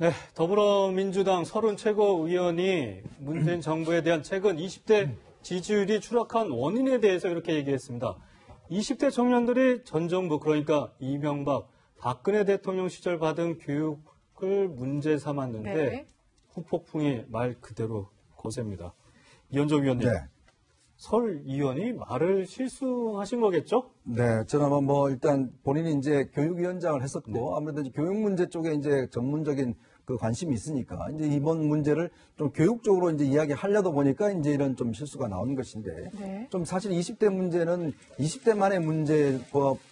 네, 더불어민주당 서른 최고위원이 문재인 정부에 대한 최근 20대 지지율이 추락한 원인에 대해서 이렇게 얘기했습니다. 20대 청년들이 전 정부, 그러니까 이명박, 박근혜 대통령 시절 받은 교육을 문제 삼았는데 네. 후폭풍이 말 그대로 거셉니다. 이현정 위원님, 네. 설 의원이 말을 실수하신 거겠죠? 네, 저는 일단 본인이 이제 교육위원장을 했었고, 아무래도 이제 교육 문제 쪽에 이제 전문적인 그 관심이 있으니까, 이제 이번 문제를 좀 교육적으로 이제 이야기하려다 보니까 이제 이런 좀 실수가 나오는 것인데, 네. 좀 사실 20대 문제는 20대만의 문제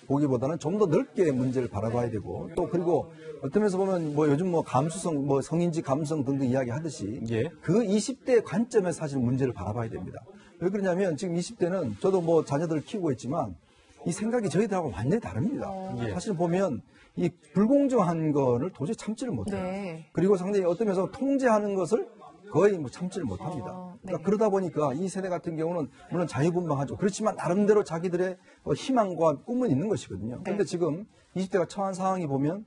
보기보다는 좀 더 넓게 문제를 바라봐야 되고, 또 그리고 어떤 면에서 보면 요즘 감수성, 성인지 감수성 등등 이야기 하듯이, 예. 그 20대 관점에서 사실 문제를 바라봐야 됩니다. 왜 그러냐면 지금 20대는 저도 자녀들을 키우고 있지만 이 생각이 저희들하고 완전히 다릅니다. 예. 사실 보면 이 불공정한 거를 도저히 참지를 못해요. 네. 그리고 상당히 어떤 면에서 통제하는 것을 거의 참지를 못합니다. 네. 그러니까 그러다 보니까 이 세대 같은 경우는 물론 자유분방하죠. 그렇지만 나름대로 자기들의 희망과 꿈은 있는 것이거든요. 그런데 지금 20대가 처한 상황이 보면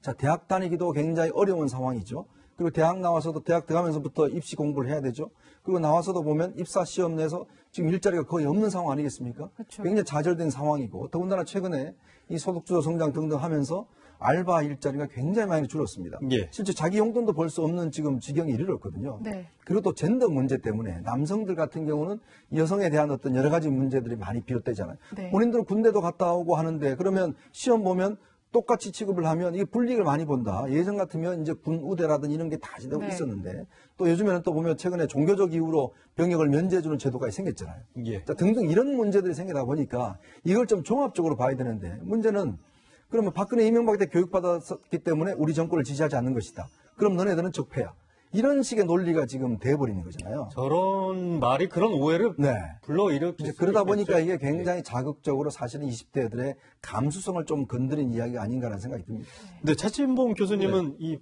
자, 대학 다니기도 굉장히 어려운 상황이죠. 그리고 대학 나와서도 대학 들어가면서부터 입시 공부를 해야 되죠. 그리고 나와서도 보면 입사 시험 내서 지금 일자리가 거의 없는 상황 아니겠습니까? 그렇죠. 굉장히 좌절된 상황이고 더군다나 최근에 이 소득주도 성장 등등 하면서 알바 일자리가 굉장히 많이 줄었습니다. 예. 실제 자기 용돈도 벌 수 없는 지금 지경에 이르렀거든요. 네. 그리고 또 젠더 문제 때문에 남성들 같은 경우는 여성에 대한 어떤 여러 가지 문제들이 많이 비롯되잖아요. 네. 본인들은 군대도 갔다 오고 하는데 그러면 시험 보면 똑같이 취급을 하면 이게 불이익을 많이 본다. 예전 같으면 이제 군 우대라든지 이런 게 다 네. 있었는데 또 요즘에는 또 보면 최근에 종교적 이유로 병역을 면제해주는 제도가 생겼잖아요. 예. 자, 등등 이런 문제들이 생기다 보니까 이걸 좀 종합적으로 봐야 되는데 문제는 그러면 박근혜 이명박 때 교육받았기 때문에 우리 정권을 지지하지 않는 것이다. 그럼 너네들은 적폐야. 이런 식의 논리가 지금 돼버리는 거잖아요. 저런 말이 그런 오해를 네. 불러일으킬 이제 수 그러다 있겠죠. 보니까 이게 굉장히 자극적으로 사실은 20대들의 감수성을 좀 건드린 이야기가 아닌가라는 생각이 듭니다. 네, 차진봉 교수님은 이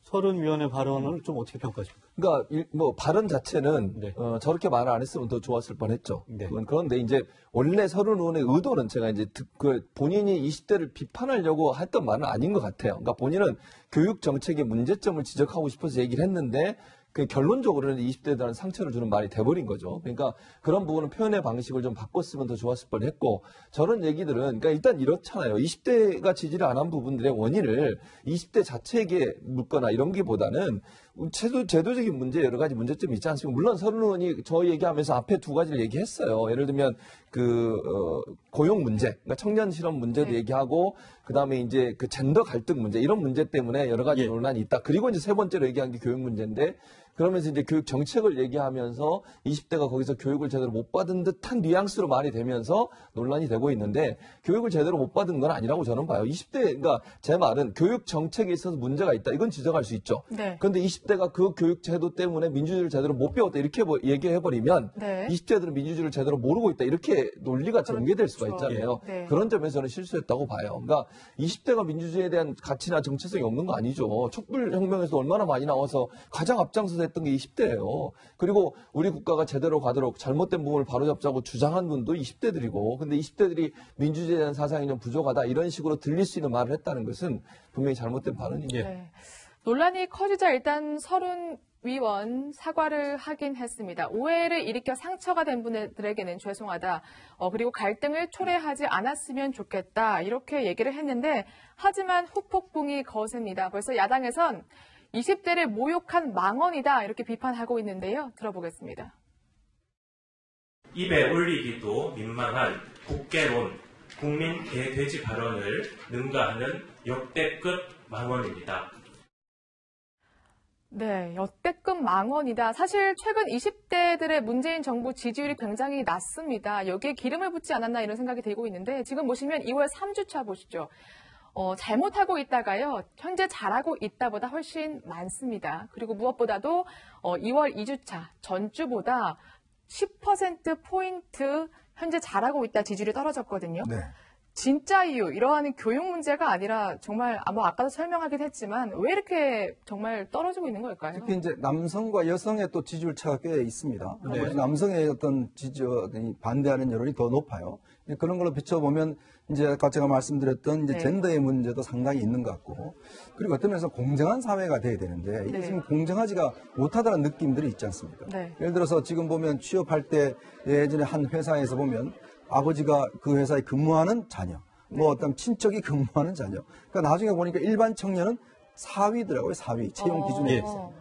서른 위원의 발언을 좀 어떻게 평가하십니까? 그러니까 발언 자체는 네. 저렇게 말을 안 했으면 더 좋았을 뻔했죠. 네. 그런데 이제 원래 서른 의원의 의도는 제가 이제 본인이 20대를 비판하려고 했던 말은 아닌 것 같아요. 그러니까 본인은 교육 정책의 문제점을 지적하고 싶어서 얘기를 했는데 그 결론적으로는 20대들한테 상처를 주는 말이 돼버린 거죠. 그러니까 그런 부분은 표현의 방식을 좀 바꿨으면 더 좋았을 뻔했고 저런 얘기들은 그러니까 일단 이렇잖아요. 20대가 지지를 안 한 부분들의 원인을 20대 자체에게 묻거나 이런 게보다는 제도적인 문제 여러 가지 문제점이 있지 않습니까? 물론 서른 의원이 저 얘기하면서 앞에 두 가지를 얘기했어요. 예를 들면 고용 문제, 그러니까 청년 실업 문제도 네. 얘기하고 그다음에 이제 그 젠더 갈등 문제 이런 문제 때문에 여러 가지 예. 논란이 있다. 그리고 이제 세 번째로 얘기한 게 교육 문제인데 그러면서 이제 교육 정책을 얘기하면서 20대가 거기서 교육을 제대로 못 받은 듯한 뉘앙스로 말이 되면서 논란이 되고 있는데 교육을 제대로 못 받은 건 아니라고 저는 봐요. 20대, 그러니까 제 말은 교육 정책에 있어서 문제가 있다. 이건 지적할 수 있죠. 네. 그런데 20대가 그 교육 제도 때문에 민주주의를 제대로 못 배웠다. 이렇게 얘기해버리면 네. 20대들은 민주주의를 제대로 모르고 있다. 이렇게 논리가 전개될 수가 그렇죠. 있잖아요. 네. 그런 점에서는 실수했다고 봐요. 그러니까 20대가 민주주의에 대한 가치나 정체성이 없는 거 아니죠. 촛불혁명에서 얼마나 많이 나와서 가장 앞장서서 했던 게 20대예요. 그리고 우리 국가가 제대로 가도록 잘못된 부분을 바로잡자고 주장한 분도 20대들이고 근데 20대들이 민주주의에 대한 사상이 좀 부족하다 이런 식으로 들릴 수 있는 말을 했다는 것은 분명히 잘못된 발언이죠. 네. 논란이 커지자 일단 서른 위원 사과를 하긴 했습니다. 오해를 일으켜 상처가 된 분들에게는 죄송하다. 그리고 갈등을 초래하지 않았으면 좋겠다. 이렇게 얘기를 했는데 하지만 후폭풍이 거셉니다. 벌써 야당에선 20대를 모욕한 망언이다. 이렇게 비판하고 있는데요. 들어보겠습니다. 입에 올리기도 민망한 국계론, 국민 개돼지 발언을 능가하는 역대급 망언입니다. 네, 역대급 망언이다. 사실 최근 20대들의 문재인 정부 지지율이 굉장히 낮습니다. 여기에 기름을 붓지 않았나 이런 생각이 들고 있는데 지금 보시면 2월 3주차 보시죠. 잘못하고 있다가요. 현재 잘하고 있다보다 훨씬 많습니다. 그리고 무엇보다도 2월 2주차 전주보다 10%포인트 현재 잘하고 있다 지지율이 떨어졌거든요. 네. 진짜 이유, 이러한 교육 문제가 아니라 정말 아까도 설명하긴 했지만 왜 이렇게 정말 떨어지고 있는 걸까요? 특히 이제 남성과 여성의 또 지지율 차가 꽤 있습니다. 네. 남성의 어떤 반대하는 여론이 더 높아요. 그런 걸로 비춰보면 이제 아까 제가 말씀드렸던 이제 네. 젠더의 문제도 상당히 있는 것 같고, 그리고 어떤 면에서 공정한 사회가 돼야 되는데 이게 네. 지금 공정하지가 못하다는 느낌들이 있지 않습니까? 네. 예를 들어서 지금 보면 취업할 때 예전에 한 회사에서 보면 아버지가 그 회사에 근무하는 자녀, 뭐 어떤 친척이 근무하는 자녀. 그러니까 나중에 보니까 일반 청년은 4위더라고요. 4위 채용 기준에 의해서.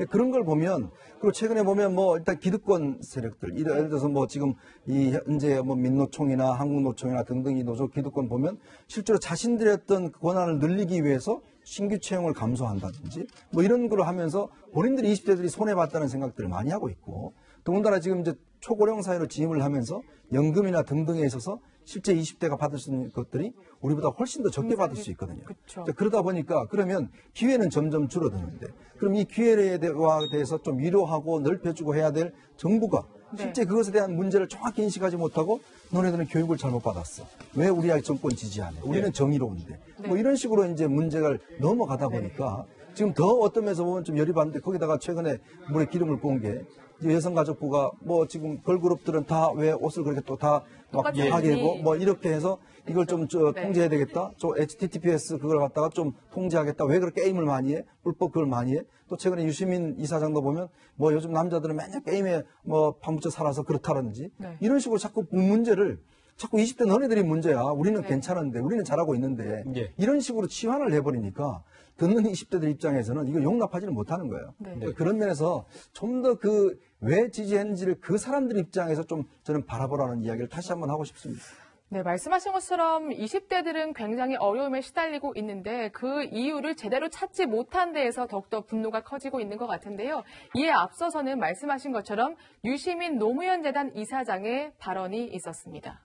그런 걸 보면, 그리고 최근에 보면 뭐 일단 기득권 세력들, 예를 들어서 뭐 지금 이 현재 뭐 민노총이나 한국노총이나 등등 이 노조 기득권 보면 실제로 자신들의 어떤 권한을 늘리기 위해서 신규 채용을 감소한다든지 뭐 이런 걸 하면서 본인들이 20대들이 손해봤다는 생각들을 많이 하고 있고, 더군다나 지금 이제 초고령 사회로 진입을 하면서 연금이나 등등에 있어서 실제 20대가 받을 수 있는 것들이 우리보다 훨씬 더 적게 받을 수 있거든요. 그쵸. 그러다 보니까 그러면 기회는 점점 줄어드는데, 그럼 이 기회에 대해서 좀 위로하고 넓혀주고 해야 될 정부가 실제 그것에 대한 문제를 정확히 인식하지 못하고 너네들은 교육을 잘못 받았어. 왜 우리 아이 정권 지지하네. 우리는 정의로운데. 뭐 이런 식으로 이제 문제가 넘어가다 보니까 지금 더 어떤 면에서 보면 좀 열이 받는데, 거기다가 최근에 물에 기름을 부은 게 여성가족부가 뭐 지금 걸그룹들은 다 왜 옷을 그렇게 또 다 막 하게 하고 뭐 이렇게 해서 이걸 좀 통제해야 되겠다. HTTPS 그걸 갖다가 좀 통제하겠다. 왜 그렇게 게임을 많이 해? 불법 그걸 많이 해? 또 최근에 유시민 이사장도 보면 뭐 요즘 남자들은 맨날 게임에 뭐 파묻혀 살아서 그렇다든지 이런 식으로 자꾸 문제를 자꾸 20대 너네들이 문제야. 우리는 괜찮은데, 우리는 잘하고 있는데 이런 식으로 치환을 해버리니까 듣는 20대들 입장에서는 이거 용납하지는 못하는 거예요. 그러니까 그런 면에서 좀 더 그 왜 지지했는지를 그 사람들 입장에서 좀 저는 바라보라는 이야기를 다시 한번 하고 싶습니다. 네, 말씀하신 것처럼 20대들은 굉장히 어려움에 시달리고 있는데 그 이유를 제대로 찾지 못한 데에서 더욱더 분노가 커지고 있는 것 같은데요. 이에 앞서서는 말씀하신 것처럼 유시민 노무현재단 이사장의 발언이 있었습니다.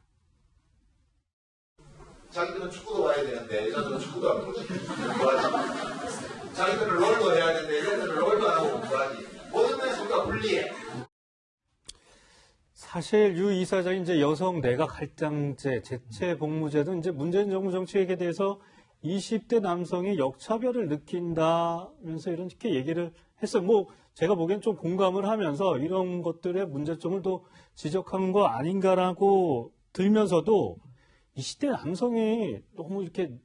자기들은 축구도 봐야 되는데 여자들은 축구도 안 보지. 자기들은 롤도 해야 되는데 여자들은 롤도 안 하고 공부하지. 모든 면에서 우리가 불리해. 사실 유 이사장이 이제 여성 내각 할당제, 재채복무제도 이제 문재인 정부 정책에 대해서 20대 남성이 역차별을 느낀다면서 이렇게 얘기를 했어요. 뭐 제가 보기엔 좀 공감을 하면서 이런 것들의 문제점을 또 지적한 거 아닌가라고 들면서도 20대 남성이 너무 이렇게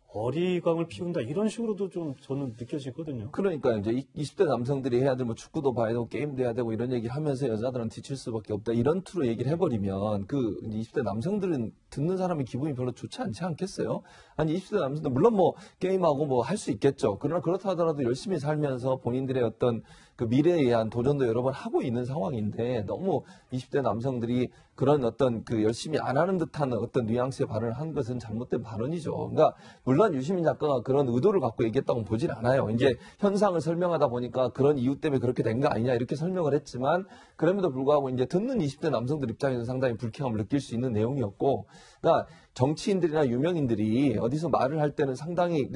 어리광을 피운다 이런 식으로도 좀 저는 느껴지거든요. 그러니까 이제 20대 남성들이 해야 될 뭐 축구도 봐야 되고 게임도 해야 되고 이런 얘기를 하면서 여자들은 뒤칠 수밖에 없다 이런 투로 얘기를 해버리면 그 20대 남성들은 듣는 사람의 기분이 별로 좋지 않지 않겠어요? 아니 20대 남성들 물론 뭐 게임하고 뭐 할 수 있겠죠. 그러나 그렇다 하더라도 열심히 살면서 본인들의 어떤 그 미래에 의한 도전도 여러 번 하고 있는 상황인데 너무 20대 남성들이 그런 어떤 그 열심히 안 하는 듯한 어떤 뉘앙스의 발언을 한 것은 잘못된 발언이죠. 그러니까 물론 유시민 작가가 그런 의도를 갖고 얘기했다고 보진 않아요. 이제 현상을 설명하다 보니까 그런 이유 때문에 그렇게 된 거 아니냐 이렇게 설명을 했지만 그럼에도 불구하고 이제 듣는 20대 남성들 입장에서 상당히 불쾌함을 느낄 수 있는 내용이었고, 그러니까 정치인들이나 유명인들이 어디서 말을 할 때는 상당히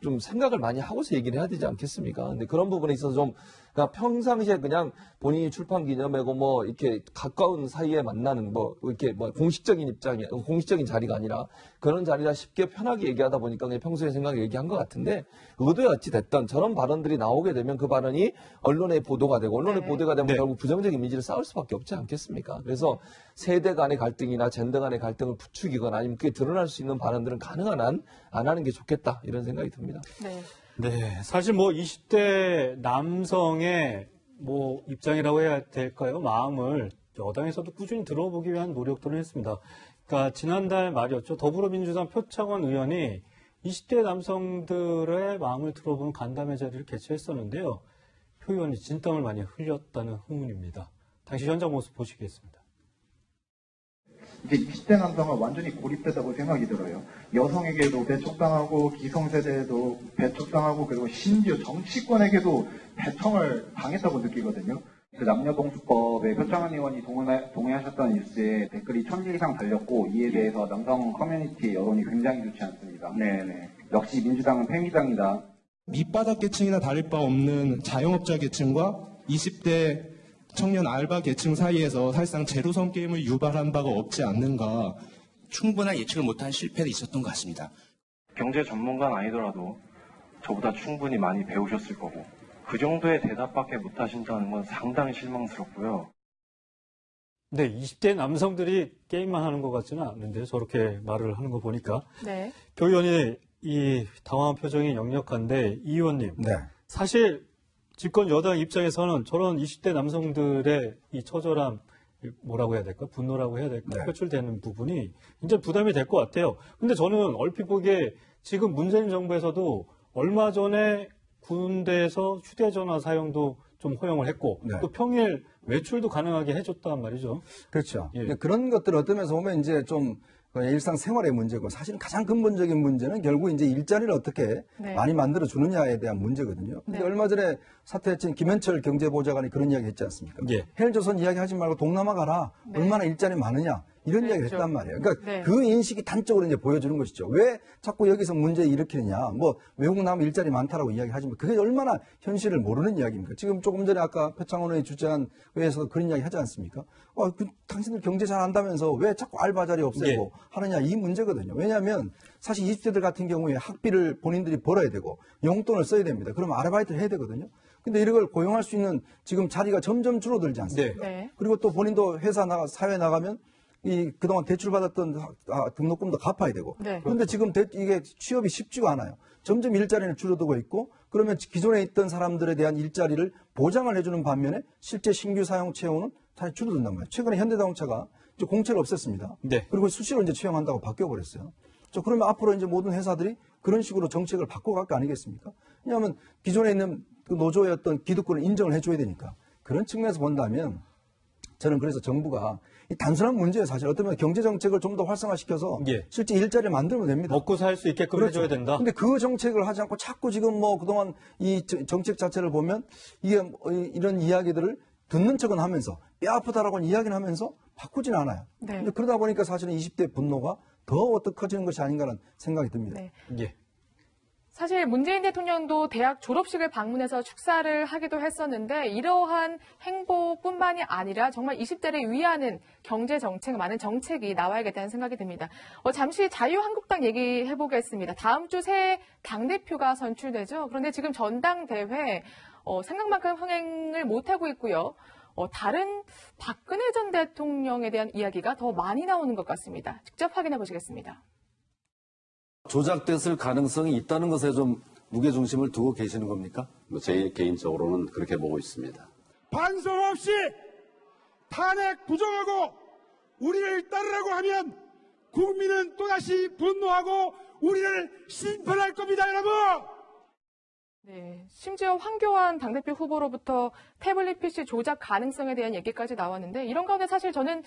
좀 생각을 많이 하고서 얘기를 해야 되지 않겠습니까? 근데 그런 부분에 있어서 좀, 그러니까 평상시에 그냥 본인이 출판 기념회고 뭐 이렇게 가까운 사이에 만나는 뭐 이렇게 뭐 공식적인 자리가 아니라 그런 자리라 쉽게 편하게 얘기하다 보니까 그냥 평소에 생각을 얘기한 것 같은데 의도에 어찌 됐든 저런 발언들이 나오게 되면 그 발언이 언론에 보도가 되고 언론에 보도가 되면 결국 부정적인 이미지를 쌓을 수밖에 없지 않겠습니까? 그래서 세대 간의 갈등이나 젠더 간의 갈등을 부추기거나 아니면 그게 드러날 수 있는 발언들은 가능한 한 안 하는 게 좋겠다 이런 생각이 듭니다. 네, 사실 뭐 20대 남성의 뭐 입장이라고 해야 될까요? 마음을 여당에서도 꾸준히 들어보기 위한 노력들을 했습니다. 그러니까 지난달 말이었죠. 더불어민주당 표창원 의원이 20대 남성들의 마음을 들어보는 간담회 자리를 개최했었는데요. 표 의원이 진땀을 많이 흘렸다는 후문입니다. 당시 현장 모습 보시겠습니다. 이제 20대 남성은 완전히 고립되다고 생각이 들어요. 여성에게도 배척당하고 기성세대에도 배척당하고 그리고 심지어 정치권에게도 배척을 당했다고 느끼거든요. 그 남녀공수법에 표창원 의원이 동의하셨던 뉴스에 댓글이 1000개 이상 달렸고 이에 대해서 남성 커뮤니티의 여론이 굉장히 좋지 않습니다. 네네. 역시 민주당은 폐미당이다. 밑바닥 계층이나 다를 바 없는 자영업자 계층과 20대 청년 알바 계층 사이에서 사실상 제로섬 게임을 유발한 바가 없지 않는가 충분한 예측을 못한 실패도 있었던 것 같습니다. 경제 전문가는 아니더라도 저보다 충분히 많이 배우셨을 거고 그 정도의 대답밖에 못하신다는 건 상당히 실망스럽고요. 네, 20대 남성들이 게임만 하는 것 같지는 않는데 저렇게 말을 하는 거 보니까. 네. 교 의원이 이 당황한 표정이 역력한데 이 의원님. 네. 사실 집권 여당 입장에서는 저런 20대 남성들의 이 처절함, 뭐라고 해야 될까? 분노라고 해야 될까? 네. 표출되는 부분이 굉장히 부담이 될 것 같아요. 근데 저는 얼핏 보기에 지금 문재인 정부에서도 얼마 전에 군대에서 휴대전화 사용도 좀 허용을 했고 네. 또 평일 외출도 가능하게 해줬단 말이죠. 그렇죠. 예. 근데 그런 것들을 어떤 면에서 보면 이제 좀 일상생활의 문제고 사실은 가장 근본적인 문제는 결국 이제 일자리를 어떻게 네. 많이 만들어 주느냐에 대한 문제거든요. 근데 네. 얼마 전에 사퇴했던 김현철 경제보좌관이 그런 이야기 했지 않습니까? 예. 헬조선 이야기 하지 말고 동남아 가라. 네. 얼마나 일자리 많으냐. 이런 네, 이야기를 그렇죠. 했단 말이에요. 그러니까 네. 그 인식이 단적으로 이제 보여주는 것이죠. 왜 자꾸 여기서 문제 일으키느냐. 뭐 외국 나면 일자리 많다라고 이야기하지만 그게 얼마나 현실을 모르는 이야기입니까? 지금 조금 전에 아까 표창원 의원이 주재한 회에서 그런 이야기 하지 않습니까? 당신들 경제 잘 안다면서 왜 자꾸 알바 자리 없애고 예. 하느냐 이 문제거든요. 왜냐하면 사실 20대들 같은 경우에 학비를 본인들이 벌어야 되고 용돈을 써야 됩니다. 그러면 아르바이트를 해야 되거든요. 근데 이런 걸 고용할 수 있는 지금 자리가 점점 줄어들지 않습니까? 네. 그리고 또 본인도 사회 나가면 그동안 대출받았던 등록금도 갚아야 되고. 네. 그런데 지금 이게 취업이 쉽지가 않아요. 점점 일자리는 줄어들고 있고 그러면 기존에 있던 사람들에 대한 일자리를 보장을 해주는 반면에 실제 신규 사용 채용은 다시 줄어든단 말이에요. 최근에 현대자동차가 이제 공채를 없앴습니다. 네. 그리고 수시로 이제 채용한다고 바뀌어버렸어요. 그러면 앞으로 이제 모든 회사들이 그런 식으로 정책을 바꿔갈 거 아니겠습니까? 왜냐하면 기존에 있는 그 노조의 어떤 기득권을 인정을 해줘야 되니까. 그런 측면에서 본다면 저는 그래서 정부가 이 단순한 문제예요. 사실 어떤 면에 경제정책을 좀 더 활성화시켜서 예. 실제 일자리를 만들면 됩니다. 먹고 살 수 있게끔 그렇죠. 해줘야 된다. 근데 그 정책을 하지 않고 자꾸 지금 뭐 그동안 이 정책 자체를 보면 이게 이런 이야기들을 듣는 척은 하면서 뼈 아프다라고는 이야기는 하면서 바꾸지는 않아요. 네. 근데 그러다 보니까 사실은 20대 분노가 더 커지는 것이 아닌가라는 생각이 듭니다. 네. 예. 사실 문재인 대통령도 대학 졸업식을 방문해서 축사를 하기도 했었는데 이러한 행보뿐만이 아니라 정말 20대를 위하는 경제 정책, 많은 정책이 나와야겠다는 생각이 듭니다. 잠시 자유한국당 얘기해 보겠습니다. 다음 주 새 당대표가 선출되죠. 그런데 지금 전당대회 생각만큼 흥행을 못하고 있고요. 다른 박근혜 전 대통령에 대한 이야기가 더 많이 나오는 것 같습니다. 직접 확인해 보시겠습니다. 조작됐을 가능성이 있다는 것에 좀 무게중심을 두고 계시는 겁니까? 제 개인적으로는 그렇게 보고 있습니다. 반성 없이 탄핵 부정하고 우리를 따르라고 하면 국민은 또다시 분노하고 우리를 심판할 겁니다, 여러분! 네, 심지어 황교안 당대표 후보로부터 태블릿 PC 조작 가능성에 대한 얘기까지 나왔는데 이런 가운데 사실 저는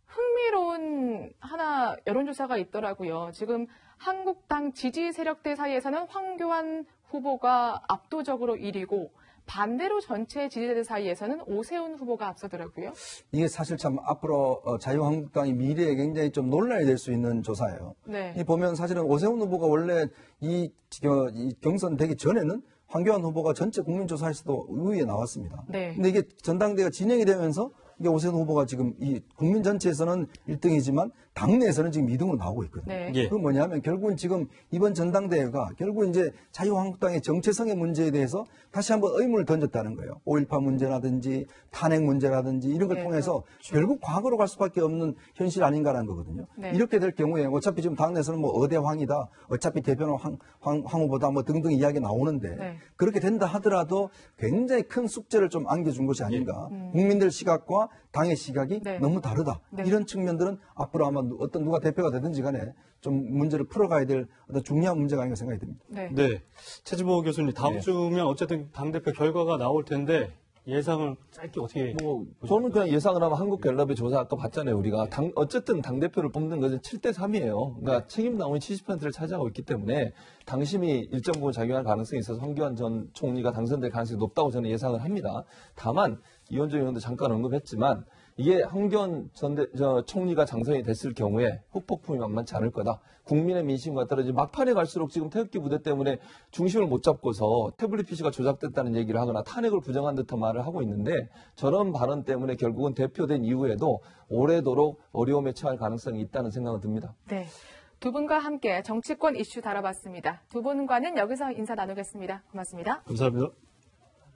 흥미로운 하나 여론조사가 있더라고요. 지금 한국당 지지 세력들 사이에서는 황교안 후보가 압도적으로 1위고 반대로 전체 지지자들 사이에서는 오세훈 후보가 앞서더라고요. 이게 사실 참 앞으로 자유한국당이 미래에 굉장히 좀 논란이 될 수 있는 조사예요. 네. 이 보면 사실은 오세훈 후보가 원래 이 경선 되기 전에는 황교안 후보가 전체 국민조사에서도 우위에 나왔습니다. 네. 근데 이게 전당대회가 진행이 되면서 이게 오세훈 후보가 지금 이 국민 전체에서는 1등이지만 당내에서는 지금 2등으로 나오고 있거든요. 네. 예. 그건 뭐냐면 결국은 지금 이번 전당대회가 결국 이제 자유한국당의 정체성의 문제에 대해서 다시 한번 의문을 던졌다는 거예요. 5.18 문제라든지 탄핵 문제라든지 이런 걸 네, 통해서 그렇죠. 결국 과거로 갈 수밖에 없는 현실 아닌가라는 거거든요. 네. 이렇게 될 경우에 어차피 지금 당내에서는 뭐 어대황이다. 어차피 대표는 황 후보다 뭐 등등 이야기 나오는데 네. 그렇게 된다 하더라도 굉장히 큰 숙제를 좀 안겨준 것이 아닌가. 국민들 시각과 당의 시각이 네. 너무 다르다. 네. 이런 측면들은 앞으로 아마 누가 대표가 되든지 간에 좀 문제를 풀어가야 될 어떤 중요한 문제가 아닌가 생각이 듭니다. 네. 네. 최지보 교수님, 다음 네. 주면 어쨌든 당대표 결과가 나올 텐데 예상을 짧게 어떻게. 저는 그냥 예상을 하면 한국갤럽의 조사 아까 봤잖아요. 우리가 어쨌든 당대표를 뽑는 것은 7대3이에요. 그러니까 책임 나오는 70%를 차지하고 있기 때문에 당심이 일정 부분 작용할 가능성이 있어서 황교안 전 총리가 당선될 가능성이 높다고 저는 예상을 합니다. 다만 이원정 의원도 잠깐 언급했지만 이게 황교안 총리가 당선이 됐을 경우에 후폭풍이 만만치 않을 거다. 국민의 민심과 떨어지고 막판에 갈수록 지금 태극기 부대 때문에 중심을 못 잡고서 태블릿 PC가 조작됐다는 얘기를 하거나 탄핵을 부정한 듯한 말을 하고 있는데 저런 발언 때문에 결국은 대표된 이후에도 오래도록 어려움에 처할 가능성이 있다는 생각은 듭니다. 네. 두 분과 함께 정치권 이슈 다뤄봤습니다. 두 분과는 여기서 인사 나누겠습니다. 고맙습니다. 감사합니다.